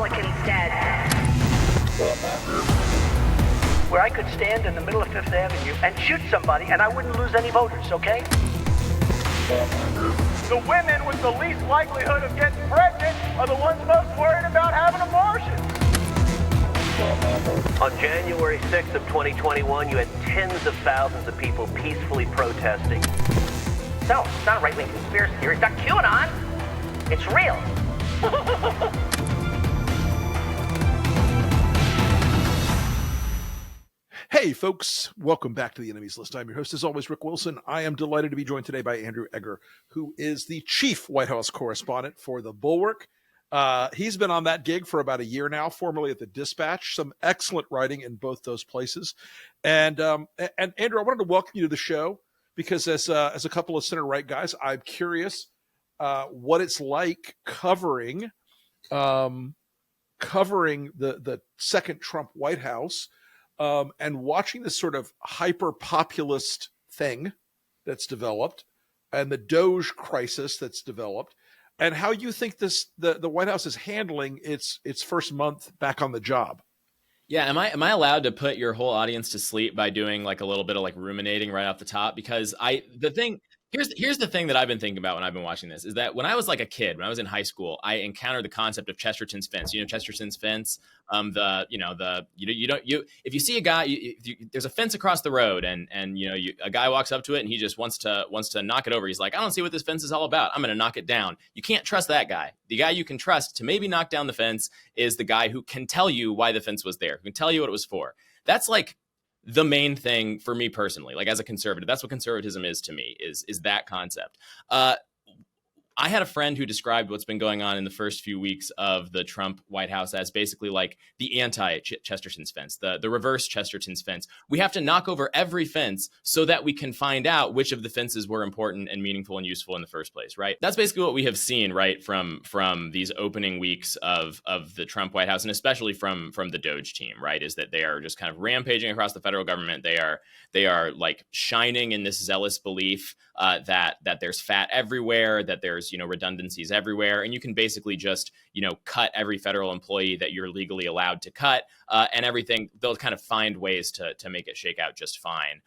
Republicans dead. Where I could stand in the middle of Fifth Avenue and shoot somebody and I wouldn't lose any voters, okay? The women with the least likelihood of getting pregnant are the ones most worried about having abortions. On January 6th of 2021, you had tens of thousands of people peacefully protesting. No, it's not a right-wing conspiracy theory. It's not QAnon. It's real. Hey, folks. Welcome back to The Enemies List. I'm your host, as always, Rick Wilson. I am delighted to be joined today by Andrew Egger, who is the chief White House correspondent for the Bulwark. He's been on that gig for about a year now, formerly at the Dispatch. Some excellent writing in both those places. And Andrew, I wanted to welcome you to the show because as a couple of center-right guys, I'm curious what it's like covering the second Trump White House and watching this sort of hyper-populist thing that's developed and the Doge crisis that's developed. And how you think the White House is handling its first month back on the job? Yeah, am I allowed to put your whole audience to sleep by doing like a little bit of like ruminating right off the top? Because here's the thing that I've been thinking about when I've been watching this is that when I was like a kid, when I was in high school, I encountered the concept of Chesterton's fence. You know Chesterton's fence. If you see a guy, there's a fence across the road, and a guy walks up to it, and he just wants to knock it over. He's like, I don't see what this fence is all about. I'm going to knock it down. You can't trust that guy. The guy you can trust to maybe knock down the fence is the guy who can tell you why the fence was there, who can tell you what it was for. That's like the main thing for me personally, like as a conservative. That's what conservatism is to me, is that concept. I had a friend who described what's been going on in the first few weeks of the Trump White House as basically like the anti-Chesterton's fence, the reverse Chesterton's fence. We have to knock over every fence so that we can find out which of the fences were important and meaningful and useful in the first place, right? That's basically what we have seen, right, from these opening weeks of the Trump White House, and especially from the Doge team, right, is that they are just kind of rampaging across the federal government. They are like shining in this zealous belief that there's fat everywhere, that there's redundancies everywhere, and you can basically just cut every federal employee that you're legally allowed to cut, and everything. They'll kind of find ways to make it shake out just fine,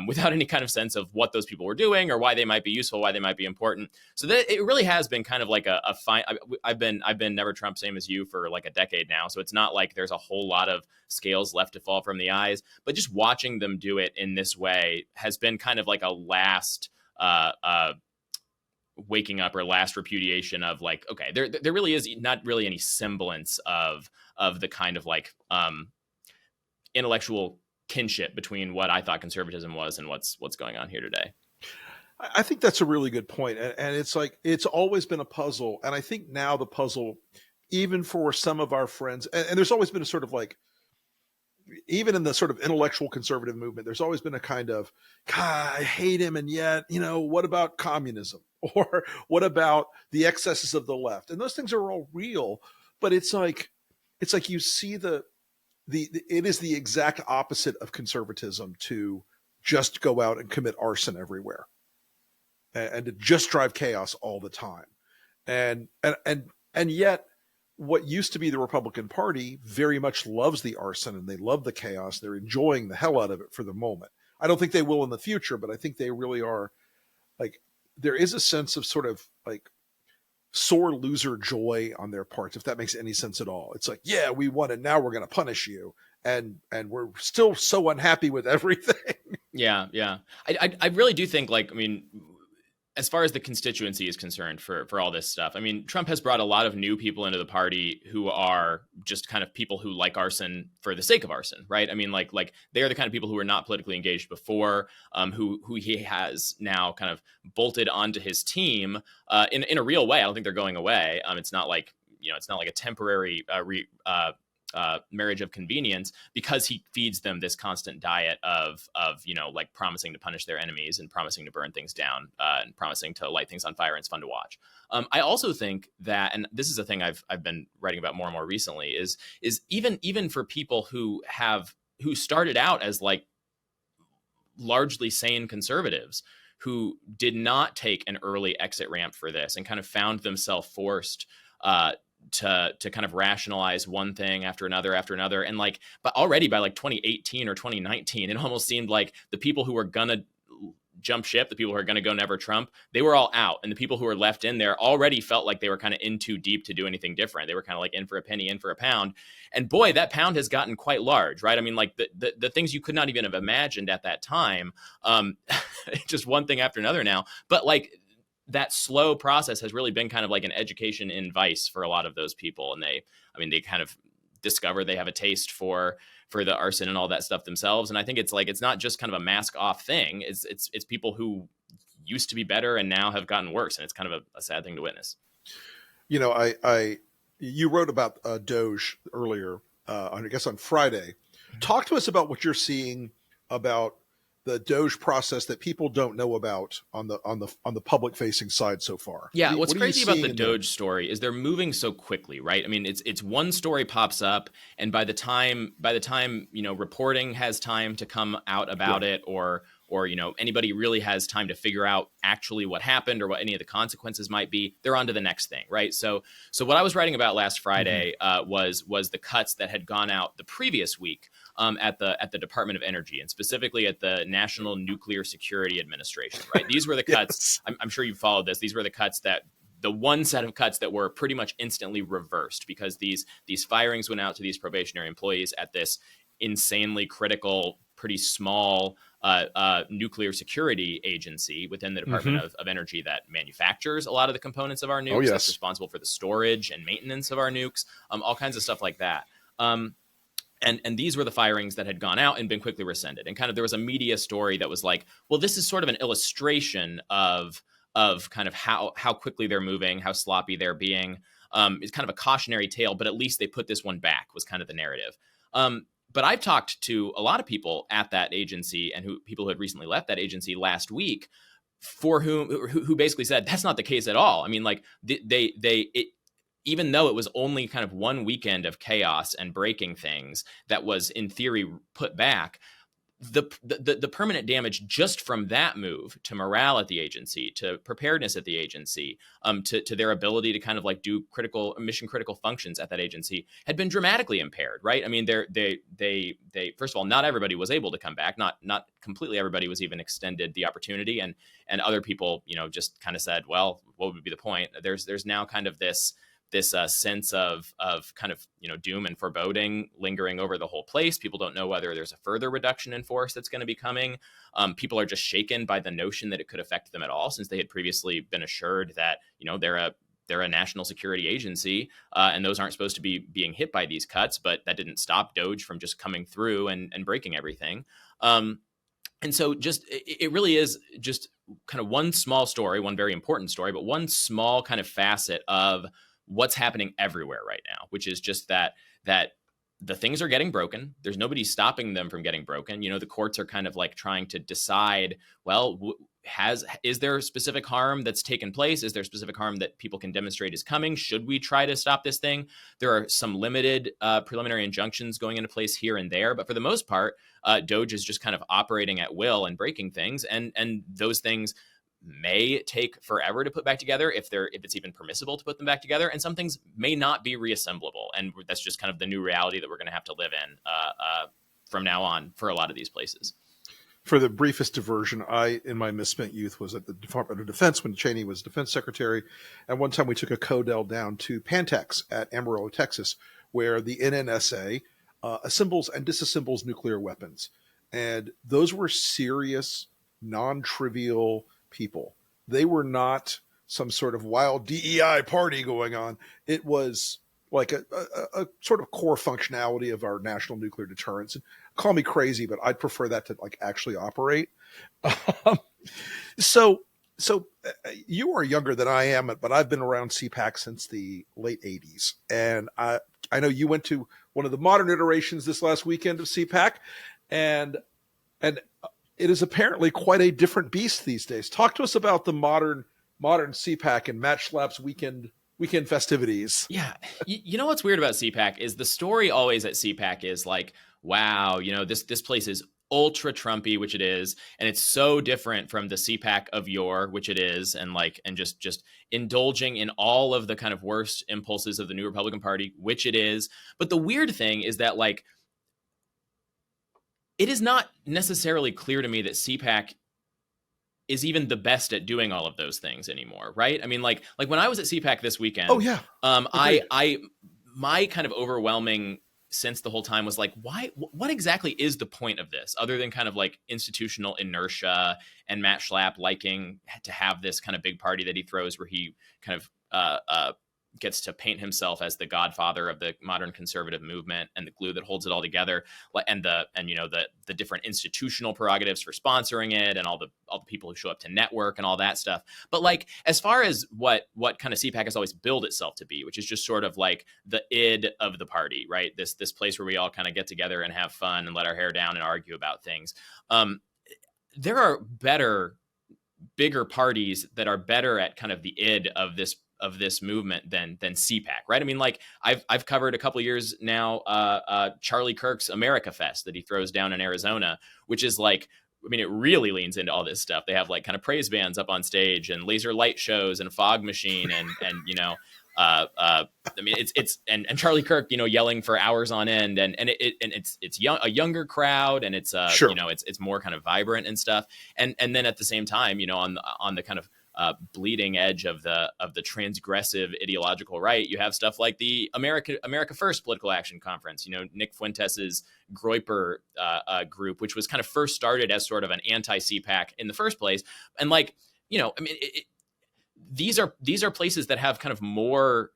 without any kind of sense of what those people were doing or why they might be useful, why they might be important. So that it really has been kind of like a fine. I've been never Trump, same as you, for like a decade now, so it's not like there's a whole lot of scales left to fall from the eyes. But just watching them do it in this way has been kind of like a last waking up or last repudiation of like, okay, there really is not really any semblance of the kind of like intellectual kinship between what I thought conservatism was and what's going on here today. I think that's a really good point. And it's like, it's always been a puzzle. And I think now the puzzle, even for some of our friends, and there's always been a sort of like, even in the sort of intellectual conservative movement, there's always been a kind of, God, I hate him. And yet, what about communism? Or what about the excesses of the left? And those things are all real, but it's like you see it is the exact opposite of conservatism to just go out and commit arson everywhere and to just drive chaos all the time. And yet what used to be the Republican Party very much loves the arson and they love the chaos. They're enjoying the hell out of it for the moment. I don't think they will in the future, but I think they really are. Like, there is a sense of sort of like sore loser joy on their parts, if that makes any sense at all. It's like, yeah, we won and now we're going to punish you. And we're still so unhappy with everything. Yeah. I really do think, like, I mean, as far as the constituency is concerned for all this stuff, I mean, Trump has brought a lot of new people into the party who are just kind of people who like arson for the sake of arson, right? I mean, like they are the kind of people who were not politically engaged before, who he has now kind of bolted onto his team in a real way. I don't think they're going away. It's not like, it's not like a temporary marriage of convenience, because he feeds them this constant diet of like promising to punish their enemies and promising to burn things down and promising to light things on fire. And it's fun to watch. I also think that, and this is a thing I've been writing about more and more recently, is even for people who started out as like largely sane conservatives who did not take an early exit ramp for this and kind of found themselves forced to kind of rationalize one thing after another, and like, but already by like 2018 or 2019, it almost seemed like the people who were gonna jump ship, the people who are going to go never Trump, they were all out. And the people who were left in there already felt like they were kind of in too deep to do anything different. They were kind of like in for a penny, in for a pound. And boy, that pound has gotten quite large, right? I mean, like the things you could not even have imagined at that time, just one thing after another now. But like that slow process has really been kind of like an education in vice for a lot of those people. And they kind of discover they have a taste for the arson and all that stuff themselves. And I think it's like, it's not just kind of a mask off thing. It's people who used to be better and now have gotten worse. And it's kind of a sad thing to witness. You know, you wrote about Doge earlier, I guess on Friday. Talk to us about what you're seeing about the Doge process that people don't know about on the public facing side so far. Yeah, what's crazy about the Doge story is they're moving so quickly, right? I mean, it's one story pops up, and by the time reporting has time to come out about it, or anybody really has time to figure out actually what happened or what any of the consequences might be, they're on to the next thing, right? So what I was writing about last Friday was the cuts that had gone out the previous week at the Department of Energy, and specifically at the National Nuclear Security Administration, right? These were the cuts. Yes. I'm sure you followed this. These were the cuts the one set of cuts that were pretty much instantly reversed because these firings went out to these probationary employees at this insanely critical, pretty small nuclear security agency within the Department of Energy that manufactures a lot of the components of our nukes. That's responsible for the storage and maintenance of our nukes, all kinds of stuff like that. And these were the firings that had gone out and been quickly rescinded. And kind of there was a media story that was like, well, this is sort of an illustration of kind of how quickly they're moving, how sloppy they're being. It's kind of a cautionary tale, but at least they put this one back, was kind of the narrative. But I've talked to a lot of people at that agency and people who had recently left that agency last week, for who basically said that's not the case at all. I mean, like even though it was only kind of one weekend of chaos and breaking things that was in theory put back, the permanent damage just from that move to morale at the agency, to preparedness at the agency, to their ability to kind of like do mission critical functions at that agency had been dramatically impaired, right? I mean, they first of all, not everybody was able to come back, not completely everybody was even extended the opportunity, and other people, just kind of said, well, what would be the point? There's now kind of this sense of kind of, doom and foreboding lingering over the whole place. People don't know whether there's a further reduction in force that's going to be coming. People are just shaken by the notion that it could affect them at all, since they had previously been assured that, they're a national security agency, and those aren't supposed to be being hit by these cuts, but that didn't stop Doge from just coming through and breaking everything. And so it really is just kind of one small story, one very important story, but one small kind of facet of what's happening everywhere right now, which is just that the things are getting broken. There's nobody stopping them from getting broken. The courts are kind of like trying to decide, well, is there specific harm that's taken place? Is there specific harm that people can demonstrate is coming? Should we try to stop this thing? There are some limited preliminary injunctions going into place here and there, but for the most part, Doge is just kind of operating at will and breaking things, and those things may take forever to put back together if it's even permissible to put them back together, and some things may not be reassemblable, and that's just kind of the new reality that we're going to have to live in from now on for a lot of these places. For the briefest diversion, I, in my misspent youth, was at the Department of Defense when Cheney was defense secretary, and one time we took a Codel down to Pantex at Amarillo, Texas, where the NNSA assembles and disassembles nuclear weapons, and those were serious, non-trivial people. They were not some sort of wild DEI party going on. It was like a sort of core functionality of our national nuclear deterrence. And call me crazy, but I'd prefer that to like actually operate. So you are younger than I am, but I've been around CPAC since the late 80s. And I know you went to one of the modern iterations this last weekend of CPAC, and it is apparently quite a different beast these days. Talk to us about the modern CPAC and Matt Schlapp's weekend festivities. Yeah. You know what's weird about CPAC is the story always at CPAC is like, wow, this place is ultra Trumpy, which it is, and it's so different from the CPAC of yore, which it is, and just indulging in all of the kind of worst impulses of the new Republican Party, which it is. But the weird thing is that like it is not necessarily clear to me that CPAC is even the best at doing all of those things anymore, right? I mean, like when I was at CPAC this weekend, my kind of overwhelming sense the whole time was like, what exactly is the point of this, other than kind of like institutional inertia and Matt Schlapp liking to have this kind of big party that he throws where he kind of gets to paint himself as the godfather of the modern conservative movement and the glue that holds it all together, and the different institutional prerogatives for sponsoring it and all the people who show up to network and all that stuff. But like, as far as what kind of CPAC has always billed itself to be, which is just sort of like the id of the party, right? This place where we all kind of get together and have fun and let our hair down and argue about things. There are bigger parties that are better at kind of the id of this movement than CPAC, right? I mean, like I've covered a couple of years now, Charlie Kirk's America Fest that he throws down in Arizona, which is like, I mean, it really leans into all this stuff. They have like kind of praise bands up on stage and laser light shows and a fog machine and I mean, it's Charlie Kirk, yelling for hours on end, and it's a younger crowd, and it's sure. It's more kind of vibrant and stuff, and then at the same time, on the kind of bleeding edge of the transgressive ideological right, you have stuff like the America First Political Action Conference, Nick Fuentes's Groyper group, which was kind of first started as sort of an anti-CPAC in the first place, and like, I mean, these are places that have kind of more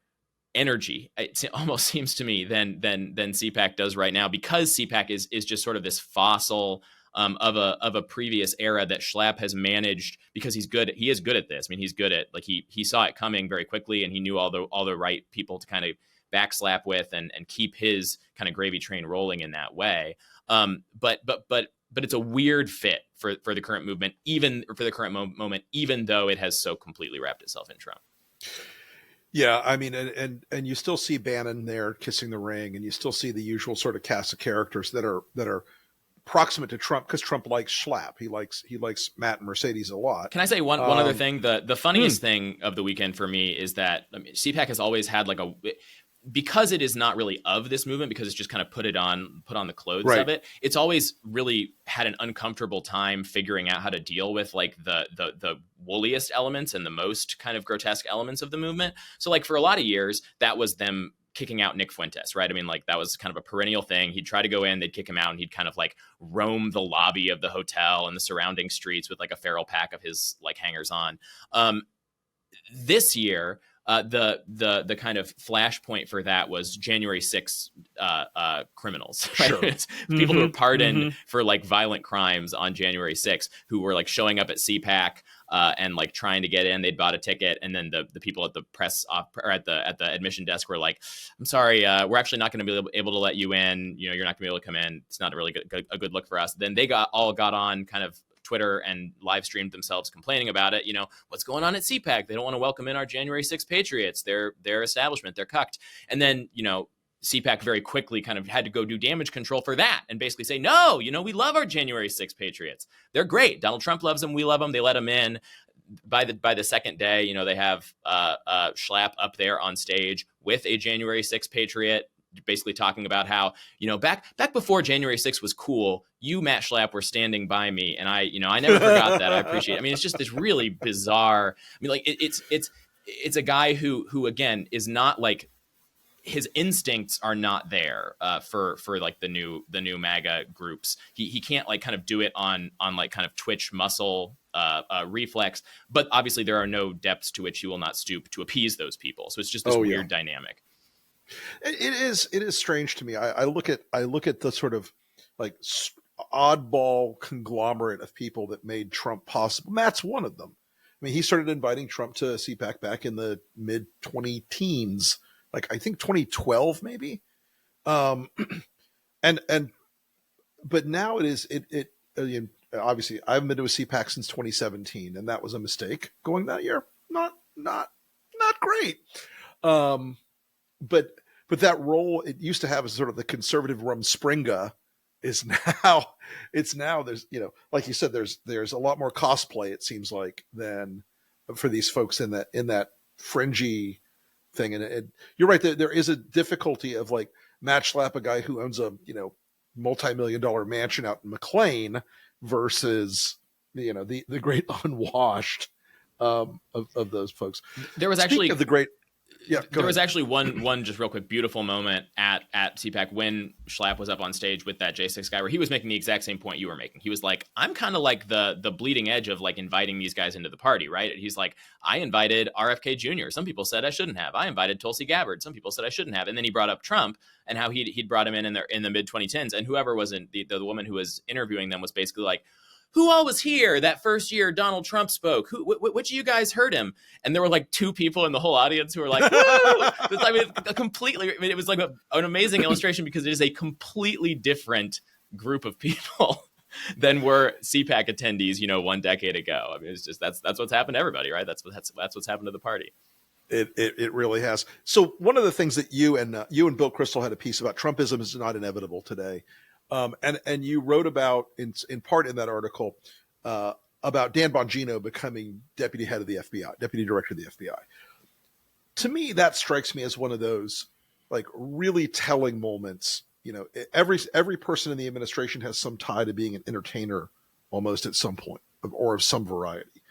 energy, it almost seems to me, than CPAC does right now, because CPAC is just sort of this fossil of a previous era that Schlapp has managed, because he is good at this. I mean, he's good at, like, he saw it coming very quickly, and he knew all the right people to kind of backslap with and keep his kind of gravy train rolling in that way. But it's a weird fit for the current movement, even for the current moment, even though it has so completely wrapped itself in Trump. Yeah, I mean, and you still see Bannon there kissing the ring, and you still see the usual sort of cast of characters that are proximate to Trump, because Trump likes Schlapp. He likes Matt and Mercedes a lot. Can I say one other thing? The funniest thing of the weekend for me is that, I mean, CPAC has always had like because it is not really of this movement, because it's just kind of put on the clothes right. of it. It's always really had an uncomfortable time figuring out how to deal with like the wooliest elements and the most kind of grotesque elements of the movement. So like for a lot of years, that was them kicking out Nick Fuentes, right? I mean, like that was kind of a perennial thing. He'd try to go in, they'd kick him out, and he'd kind of like roam the lobby of the hotel and the surrounding streets with like a feral pack of his like hangers on. This year, the kind of flashpoint for that was January 6th criminals, right? Sure. People who were pardoned for like violent crimes on January 6th, who were like showing up at CPAC and like trying to get in. They'd bought a ticket, and then the people at the press or at the admission desk were like, "I'm sorry, we're actually not going to be able to let you in. You're not going to be able to come in. It's not a really a good look for us." Then they got on kind of Twitter and live streamed themselves complaining about it. What's going on at CPAC? They don't want to welcome in our January 6th patriots. Their establishment, they're cucked. And then, CPAC very quickly kind of had to go do damage control for that and basically say, no, we love our January 6th patriots. They're great. Donald Trump loves them. We love them. They let them in. By the second day, they have Schlapp up there on stage with a January 6th patriot, basically talking about how, back before January 6th was cool, you, Matt Schlapp, were standing by me. And I never forgot that. I appreciate it. I mean, it's just this really bizarre, I mean, like it's a guy who again is not like, his instincts are not there for like the new MAGA groups. He can't like kind of do it on like kind of Twitch muscle reflex, but obviously there are no depths to which he will not stoop to appease those people. So it's just this weird dynamic. It is strange to me. I look at the sort of like oddball conglomerate of people that made Trump possible. Matt's one of them. I mean, he started inviting Trump to CPAC back in the mid 20-teens, like I think 2012 maybe. But now obviously I haven't been to a CPAC since 2017, and that was a mistake going that year. Not great. But that role it used to have as sort of the conservative Rumspringa is now it's now there's like you said there's a lot more cosplay, it seems like, than for these folks in that fringy thing. And you're right, there is a difficulty of like match slap a guy who owns a multi-million-dollar mansion out in McLean versus the great unwashed of those folks. There was Speaking actually of the great there was actually one just real quick beautiful moment at CPAC when Schlapp was up on stage with that J6 guy, where he was making the exact same point you were making. He was like, I'm kind of like the bleeding edge of like inviting these guys into the party, right? He's like, I invited RFK Jr. Some people said I shouldn't have. I invited Tulsi Gabbard. Some people said I shouldn't have. And then he brought up Trump and how he'd brought him in the mid 2010s. And whoever was the woman who was interviewing them was basically like, who all was here that first year Donald Trump spoke? Which of you guys heard him? And there were like two people in the whole audience who were like, woo! It was like an amazing illustration, because it is a completely different group of people than were CPAC attendees, 1 decade ago. I mean, it's just that's what's happened to everybody, right? That's what's happened to the party. It really has. So one of the things that you and Bill Kristol had a piece about, Trumpism is not inevitable today. And you wrote about in part in that article about Dan Bongino becoming deputy head of the FBI, deputy director of the FBI. To me, that strikes me as one of those like really telling moments. Every person in the administration has some tie to being an entertainer almost at some point, or of some variety.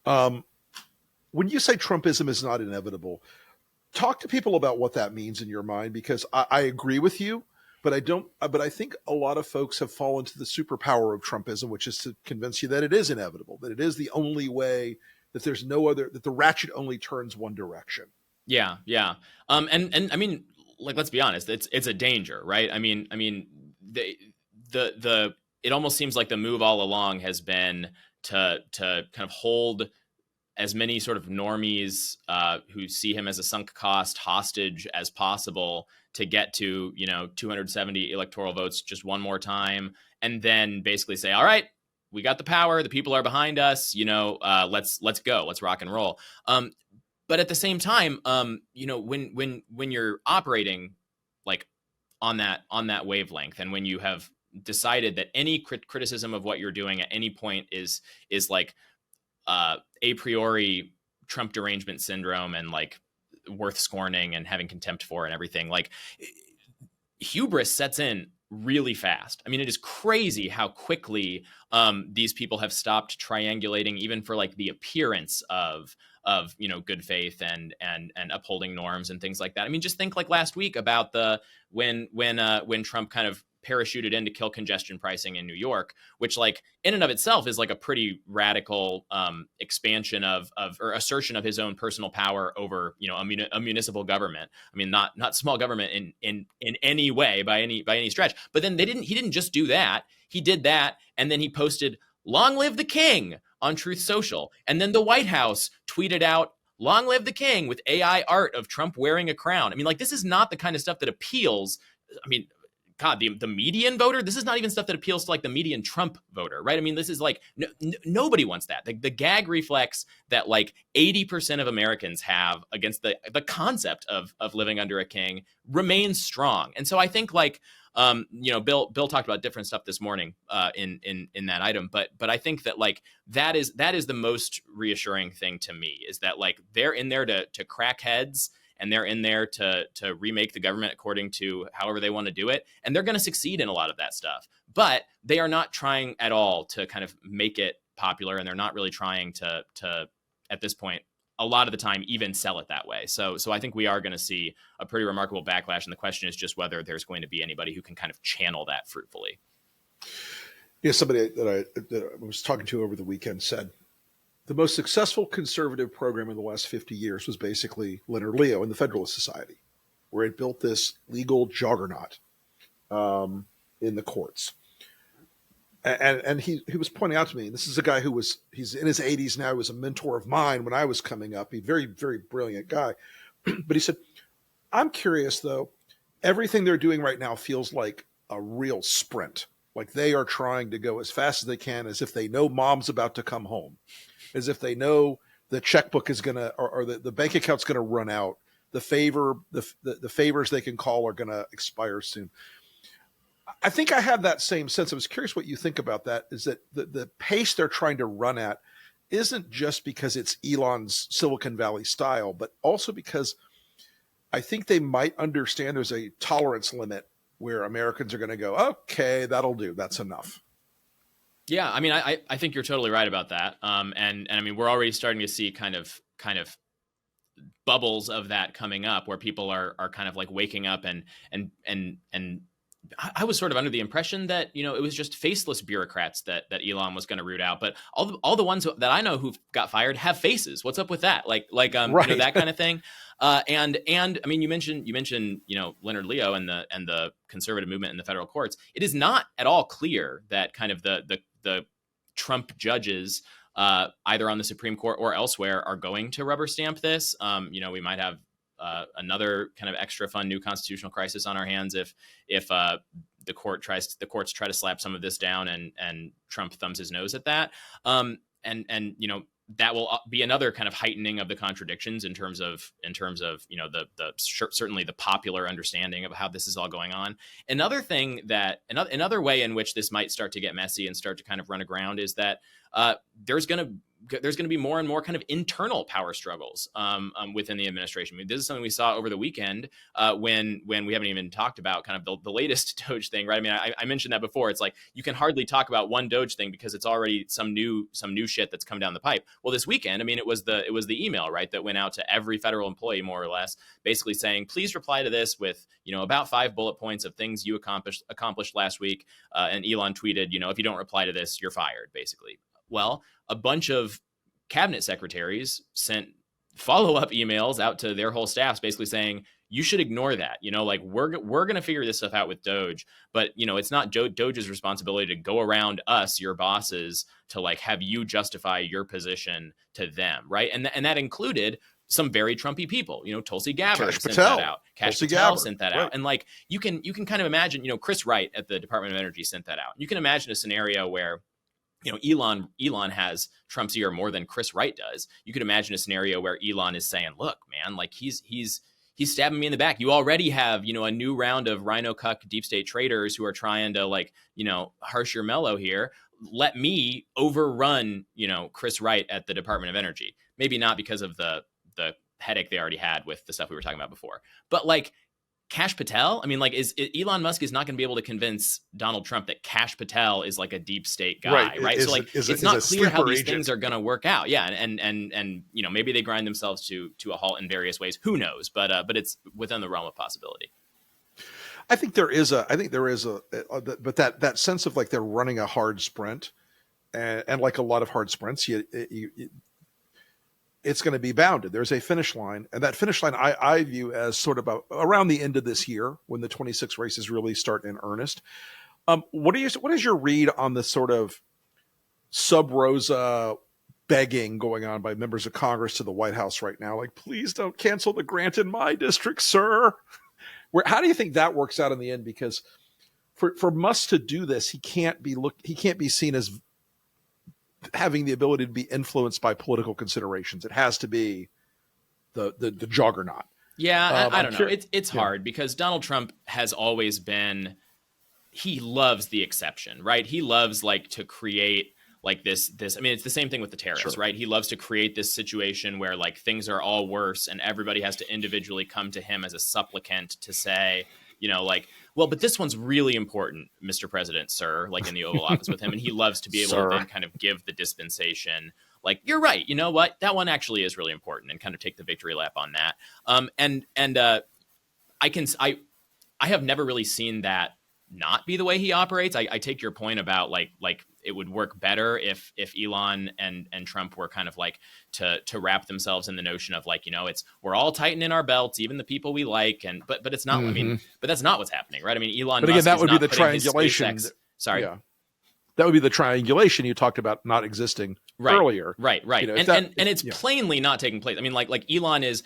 When you say Trumpism is not inevitable, talk to people about what that means in your mind, because I agree with you. But I think a lot of folks have fallen to the superpower of Trumpism, which is to convince you that it is inevitable, that it is the only way, that there's no other, that the ratchet only turns one direction. Yeah. And I mean, like, let's be honest, it's a danger, right? I mean, it almost seems like the move all along has been to kind of hold as many sort of normies who see him as a sunk cost hostage as possible, to get to 270 electoral votes just one more time, and then basically say, all right, we got the power, the people are behind us, let's go, let's rock and roll. But at the same time, when you're operating like on that wavelength, and when you have decided that any criticism of what you're doing at any point is like a priori Trump derangement syndrome and like worth scorning and having contempt for and everything, like hubris sets in really fast. I mean, it is crazy how quickly these people have stopped triangulating even for like the appearance of good faith and upholding norms and things like that. I mean, just think like last week about when Trump kind of parachuted in to kill congestion pricing in New York, which like in and of itself is like a pretty radical expansion of or assertion of his own personal power over a municipal government. I mean, not small government in any way by any stretch. But then he didn't just do that. He did that, and then he posted "Long live the King" on Truth Social, and then the White House tweeted out "Long live the King" with AI art of Trump wearing a crown. I mean, like, this is not the kind of stuff that appeals. I mean, God, the median voter, this is not even stuff that appeals to like the median Trump voter, right? I mean, this is like, nobody wants that. The gag reflex that like 80% of Americans have against the concept of living under a king remains strong. And so I think like, Bill talked about different stuff this morning in that item, but I think that like, that is the most reassuring thing to me, is that like, they're in there to crack heads, and they're in there to remake the government according to however they want to do it. And they're going to succeed in a lot of that stuff. But they are not trying at all to kind of make it popular. And they're not really trying to at this point, a lot of the time, even sell it that way. So I think we are going to see a pretty remarkable backlash. And the question is just whether there's going to be anybody who can kind of channel that fruitfully. Yeah, somebody that I was talking to over the weekend said, the most successful conservative program in the last 50 years was basically Leonard Leo and the Federalist Society, where it built this legal juggernaut in the courts. And he was pointing out to me, this is a guy he's in his 80s now, he was a mentor of mine when I was coming up. He's a very, very brilliant guy. But he said, I'm curious, though, everything they're doing right now feels like a real sprint. Like they are trying to go as fast as they can, as if they know mom's about to come home, as if they know the checkbook is going to, or the bank account's going to run out. The favors they can call are going to expire soon. I think I have that same sense. I was curious what you think about that, is that the pace they're trying to run at isn't just because it's Elon's Silicon Valley style, but also because I think they might understand there's a tolerance limit where Americans are going to go, okay, that'll do. That's enough. Yeah, I mean, I think you're totally right about that. And I mean, we're already starting to see kind of bubbles of that coming up, where people are kind of like waking up and I was sort of under the impression that, it was just faceless bureaucrats that Elon was going to root out, but all the ones that I know who got fired have faces. What's up with that? Like right. that kind of thing. And I mean, you mentioned Leonard Leo and the conservative movement in the federal courts. It is not at all clear that kind of the Trump judges, either on the Supreme Court or elsewhere, are going to rubber stamp this. We might have another kind of extra fun new constitutional crisis on our hands if the courts try to slap some of this down and Trump thumbs his nose at that. That will be another kind of heightening of the contradictions in terms of certainly the popular understanding of how this is all going on. Another way in which this might start to get messy and start to kind of run aground is that there's going to be more and more kind of internal power struggles within the administration. I mean, this is something we saw over the weekend when we haven't even talked about kind of the latest Doge thing, right? I mean, I mentioned that before. It's like you can hardly talk about one Doge thing because it's already some new shit that's come down the pipe. Well, this weekend, I mean, it was the email, right, that went out to every federal employee, more or less, basically saying, please reply to this with about 5 bullet points of things you accomplished last week. And Elon tweeted, if you don't reply to this, you're fired, basically. Well, a bunch of cabinet secretaries sent follow-up emails out to their whole staffs basically saying, you should ignore that. We're going to figure this stuff out with Doge, but it's not Doge's responsibility to go around us, your bosses, to like have you justify your position to them, right? And that included some very Trumpy people. Tulsi Gabbard sent that out. Kash Patel sent that out. And like you can kind of imagine, Chris Wright at the Department of Energy sent that out. You can imagine a scenario where Elon has Trump's ear more than Chris Wright does. You could imagine a scenario where Elon is saying, look, man, like he's stabbing me in the back. You already have, a new round of rhino cuck deep state traders who are trying to harsh your mellow here. Let me overrun, Chris Wright at the Department of Energy. Maybe not because of the headache they already had with the stuff we were talking about before, but like Kash Patel, I mean, like, Elon Musk is not going to be able to convince Donald Trump that Kash Patel is like a deep state guy, right? So like, it's not clear how these things are going to work out. Yeah, and maybe they grind themselves to a halt in various ways. Who knows? But it's within the realm of possibility. I think there is but that sense of like they're running a hard sprint, and like a lot of hard sprints, it's going to be bounded. There's a finish line, and that finish line I view as sort of around the end of this year when the 26 races really start in earnest. What is your read on the sort of sub rosa begging going on by members of Congress to the White House right now? Like, please don't cancel the grant in my district, sir. How do you think that works out in the end? Because for Musk to do this, he can't be seen as having the ability to be influenced by political considerations. It has to be the juggernaut. Yeah, I don't know. It's hard because Donald Trump has always been, he loves the exception, right? He loves like to create like this, I mean, it's the same thing with the tariffs, right? He loves to create this situation where like things are all worse and everybody has to individually come to him as a supplicant to say, well, but this one's really important, Mr. President, sir, like in the Oval Office with him. And he loves to be able to then kind of give the dispensation. Like, you're right. You know what? That one actually is really important, and kind of take the victory lap on that. I have never really seen that not be the way he operates. I take your point about like it would work better if Elon and Trump were kind of like to wrap themselves in the notion of like, we're all tightening our belts, even the people we like. But it's not, I mean, but that's not what's happening, right? I mean, Elon Musk that would be the putting triangulation. Sorry. Yeah. That would be the triangulation you talked about not existing earlier. Right. You know, and it's plainly not taking place. I mean, like Elon is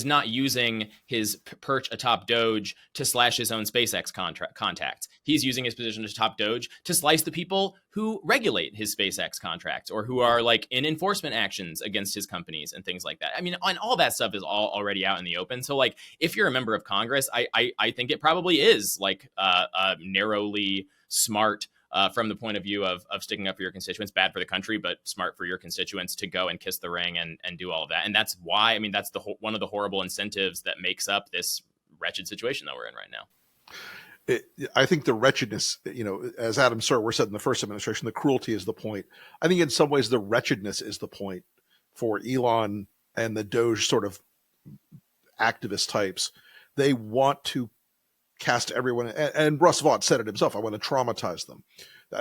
not using his perch atop Doge to slash his own SpaceX contacts. He's using his position atop Doge to slice the people who regulate his SpaceX contracts or who are like in enforcement actions against his companies and things like that. I mean, and all that stuff is all already out in the open. So like, if you're a member of Congress, I think it probably is like narrowly smart. From the point of view of sticking up for your constituents, bad for the country, but smart for your constituents to go and kiss the ring and do all of that. And that's why, I mean, that's one of the horrible incentives that makes up this wretched situation that we're in right now. I think the wretchedness, you know, as Adam Serwer said in the first administration, the cruelty is the point. I think in some ways the wretchedness is the point for Elon and the Doge sort of activist types. They want to cast everyone, and Russ Vaught said it himself, I want to traumatize them.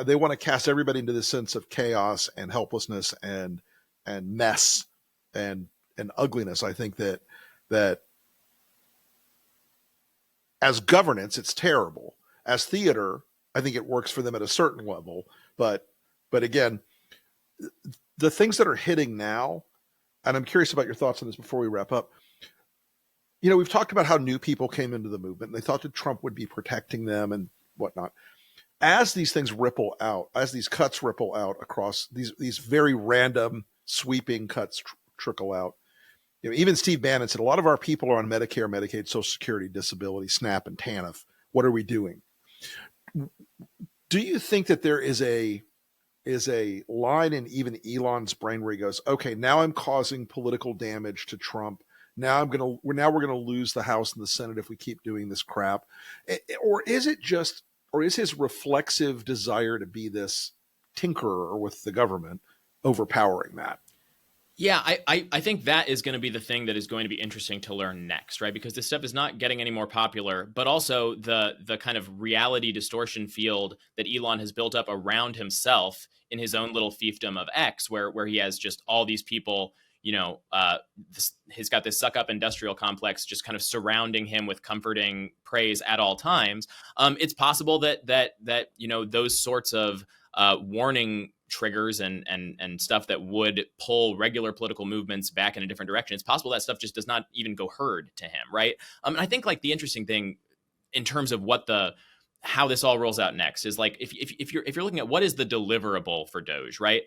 They want to cast everybody into this sense of chaos and helplessness and mess and ugliness. I think that as governance, it's terrible. As theater, I think it works for them at a certain level. But again, the things that are hitting now, and I'm curious about your thoughts on this before we wrap up. You know, we've talked about how new people came into the movement and they thought that Trump would be protecting them and whatnot. As these things ripple out, as these cuts ripple out across these very random sweeping cuts trickle out, you know, even Steve Bannon said, a lot of our people are on Medicare, Medicaid, Social Security, disability, SNAP, and TANF. What are we doing? Do you think that there is a line in even Elon's brain where he goes, okay, now I'm causing political damage to Trump. Now we're going to lose the House and the Senate if we keep doing this crap, or is his reflexive desire to be this tinkerer with the government overpowering that? Yeah, I think that is going to be the thing that is going to be interesting to learn next, right? Because this stuff is not getting any more popular, but also the kind of reality distortion field that Elon has built up around himself in his own little fiefdom of X, where he has just all these people. You know, he's got this suck up industrial complex just kind of surrounding him with comforting praise at all times. It's possible that you know, those sorts of warning triggers and stuff that would pull regular political movements back in a different direction. It's possible that stuff just does not even go herd to him, right? And I think like the interesting thing in terms of how this all rolls out next is like if you're looking at what is the deliverable for Doge, right?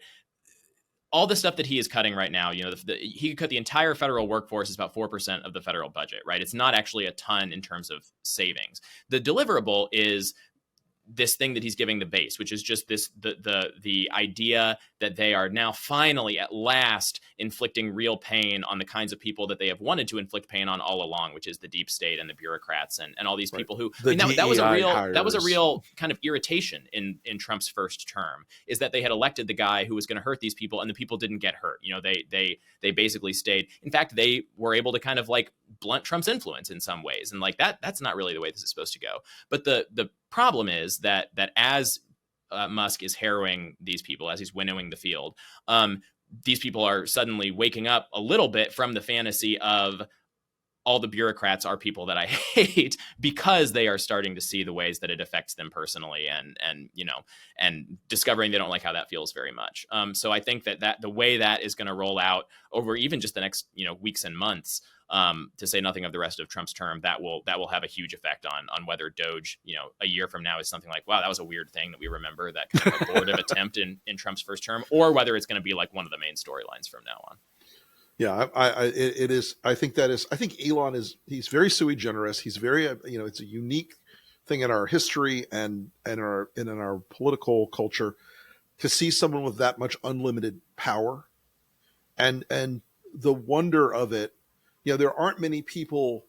All the stuff that he is cutting right now, you know, he could cut the entire federal workforce is about 4% of the federal budget, right? It's not actually a ton in terms of savings. The deliverable is this thing that he's giving the base, which is just the idea that they are now finally at last inflicting real pain on the kinds of people that they have wanted to inflict pain on all along, which is the deep state and the bureaucrats and all these people who that was a real kind of irritation in Trump's first term, is that they had elected the guy who was going to hurt these people and the people didn't get hurt. You know, they basically stayed. In fact, they were able to kind of like blunt Trump's influence in some ways. And like that's not really the way this is supposed to go. But the problem is that as Musk is harrowing these people, as he's winnowing the field, these people are suddenly waking up a little bit from the fantasy of all the bureaucrats are people that I hate, because they are starting to see the ways that it affects them personally and you know, and discovering they don't like how that feels very much. So I think that the way that is going to roll out over even just the next, you know, weeks and months, to say nothing of the rest of Trump's term, that will have a huge effect on whether Doge, you know, a year from now is something like, wow, that was a weird thing that we remember, that kind of abortive attempt in Trump's first term, or whether it's going to be like one of the main storylines from now on. Yeah, it is. I think Elon he's very sui generis. He's very, you know, it's a unique thing in our history and in our political culture to see someone with that much unlimited power, and the wonder of it. You know, there aren't many people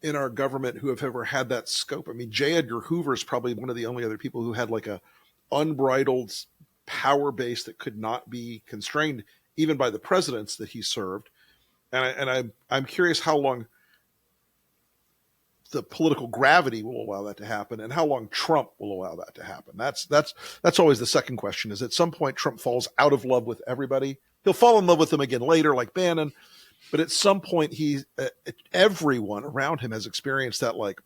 in our government who have ever had that scope. I mean, J. Edgar Hoover is probably one of the only other people who had like a unbridled power base that could not be constrained even by the presidents that he served. And I'm curious how long the political gravity will allow that to happen, and how long Trump will allow that to happen. That's always the second question. Is at some point Trump falls out of love with everybody. He'll fall in love with them again later, like Bannon. But at some point, everyone around him has experienced that, like,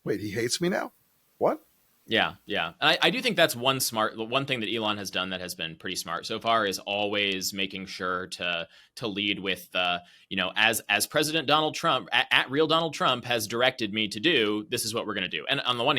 wait, he hates me now? What? Yeah, yeah. And I do think that's one thing that Elon has done that has been pretty smart so far is always making sure to lead with as President Donald Trump at real Donald Trump has directed me to do, this is what we're going to do. And on the one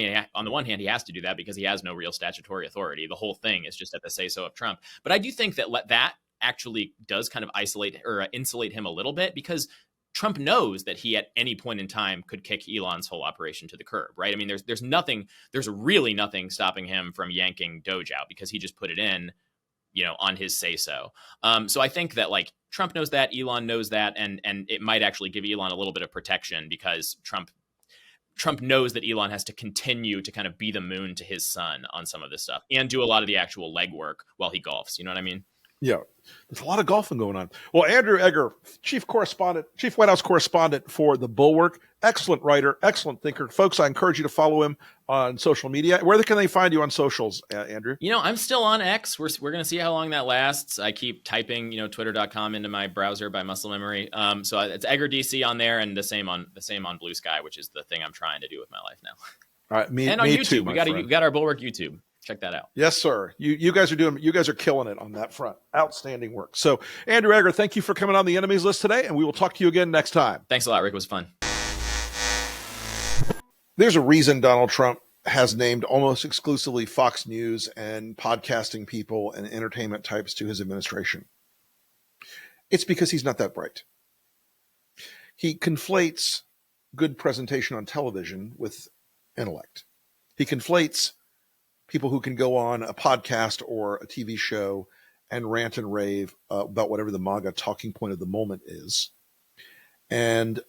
hand, he has to do that because he has no real statutory authority. The whole thing is just at the say so of Trump. But I do think that actually does kind of isolate or insulate him a little bit, because Trump knows that he at any point in time could kick Elon's whole operation to the curb, right? I mean, there's really nothing stopping him from yanking Doge out because he just put it in, on his say so. So I think that like Trump knows that, Elon knows that, and it might actually give Elon a little bit of protection because Trump knows that Elon has to continue to kind of be the moon to his son on some of this stuff and do a lot of the actual legwork while he golfs. You know what I mean? Yeah, there's a lot of golfing going on. Well, Andrew Egger, Chief White House correspondent for the Bulwark, excellent writer, excellent thinker. Folks, I encourage you to follow him on social media. Where can they find you on socials, Andrew? I'm still on X. We're going to see how long that lasts. I keep typing, twitter.com into my browser by muscle memory. So it's Egger DC on there, and the same on Blue Sky, which is the thing I'm trying to do with my life now. All right, and on YouTube, too, we got our Bulwark YouTube. Check that out. Yes, sir. You guys are killing it on that front. Outstanding work. So, Andrew Egger, thank you for coming on the enemies list today, and we will talk to you again next time. Thanks a lot, Rick. It was fun. There's a reason Donald Trump has named almost exclusively Fox News and podcasting people and entertainment types to his administration. It's because he's not that bright. He conflates good presentation on television with intellect. He conflates people who can go on a podcast or a TV show and rant and rave about whatever the MAGA talking point of the moment is. And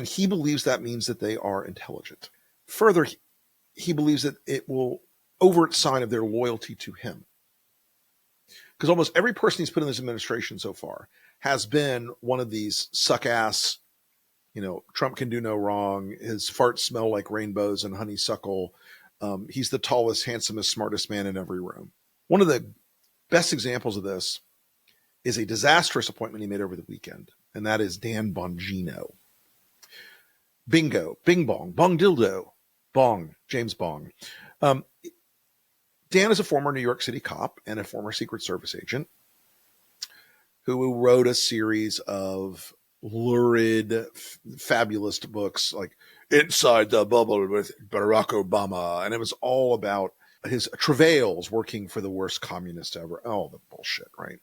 he believes that means that they are intelligent. Further, he believes that it will overt sign of their loyalty to him. Because almost every person he's put in this administration so far has been one of these suck-ass, Trump can do no wrong, his farts smell like rainbows and honeysuckle, he's the tallest, handsomest, smartest man in every room. One of the best examples of this is a disastrous appointment he made over the weekend, and that is Dan Bongino. Bingo, bing bong, bong dildo, bong, James Bong. Dan is a former New York City cop and a former Secret Service agent who wrote a series of lurid, fabulous books like Inside the Bubble with Barack Obama. And it was all about his travails working for the worst communist ever. Oh, the bullshit, right?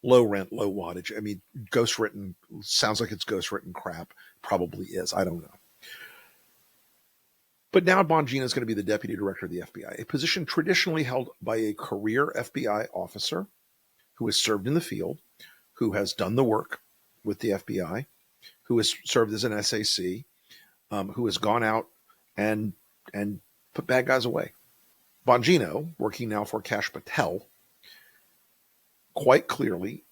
Low rent, low wattage. I mean, ghostwritten, sounds like it's ghostwritten crap. Probably is. I don't know. But now Bongino is going to be the deputy director of the FBI, a position traditionally held by a career FBI officer who has served in the field, who has done the work with the FBI, who has served as an SAC, who has gone out and put bad guys away. Bongino, working now for Kash Patel, quite clearly,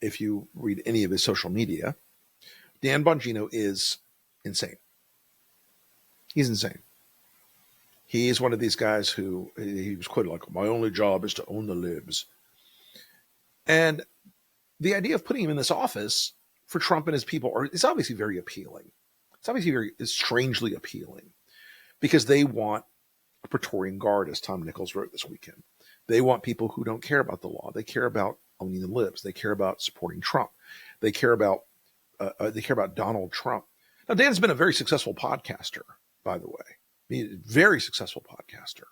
if you read any of his social media, Dan Bongino is insane. He's insane. He is one of these guys who, he was quoted like, my only job is to own the libs. And the idea of putting him in this office for Trump and his people is obviously very appealing. It's obviously strangely appealing because they want a Praetorian Guard, as Tom Nichols wrote this weekend. They want people who don't care about the law. They care about owning the libs. They care about supporting Trump. They care about Donald Trump. Now, Dan's been a very successful podcaster, by the way. He's a very successful podcaster.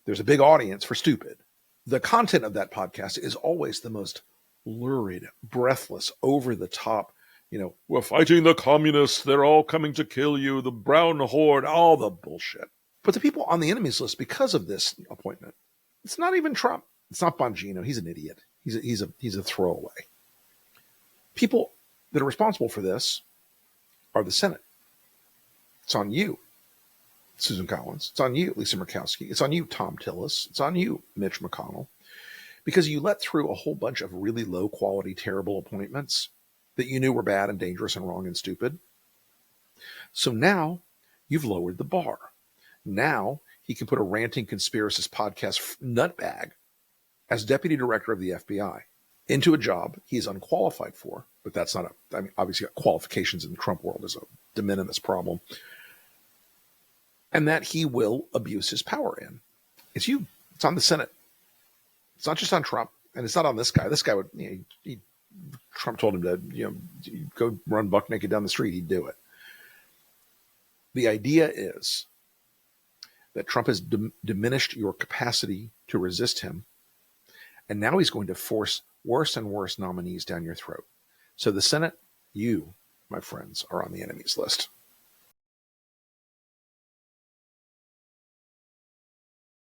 There's a big audience for Stupid. The content of that podcast is always the most lurid, breathless, over the top. We're fighting the communists. They're all coming to kill you. The brown horde, all the bullshit. But the people on the enemies list, because of this appointment, it's not even Trump. It's not Bongino. He's an idiot. He's a throwaway. People that are responsible for this are the Senate. It's on you, Susan Collins. It's on you, Lisa Murkowski. It's on you, Tom Tillis. It's on you, Mitch McConnell. Because you let through a whole bunch of really low quality, terrible appointments that you knew were bad and dangerous and wrong and stupid. So now you've lowered the bar. Now he can put a ranting conspiracist podcast nutbag as deputy director of the FBI into a job he's unqualified for. But that's not obviously qualifications in the Trump world is a de minimis problem. and that he will abuse his power in. It's you. It's on the Senate. It's not just on Trump, and it's not on this guy. This guy would, Trump told him to, go run buck naked down the street. He'd do it. The idea is that Trump has diminished your capacity to resist him, and now he's going to force worse and worse nominees down your throat. So the Senate, you, my friends, are on the enemy's list.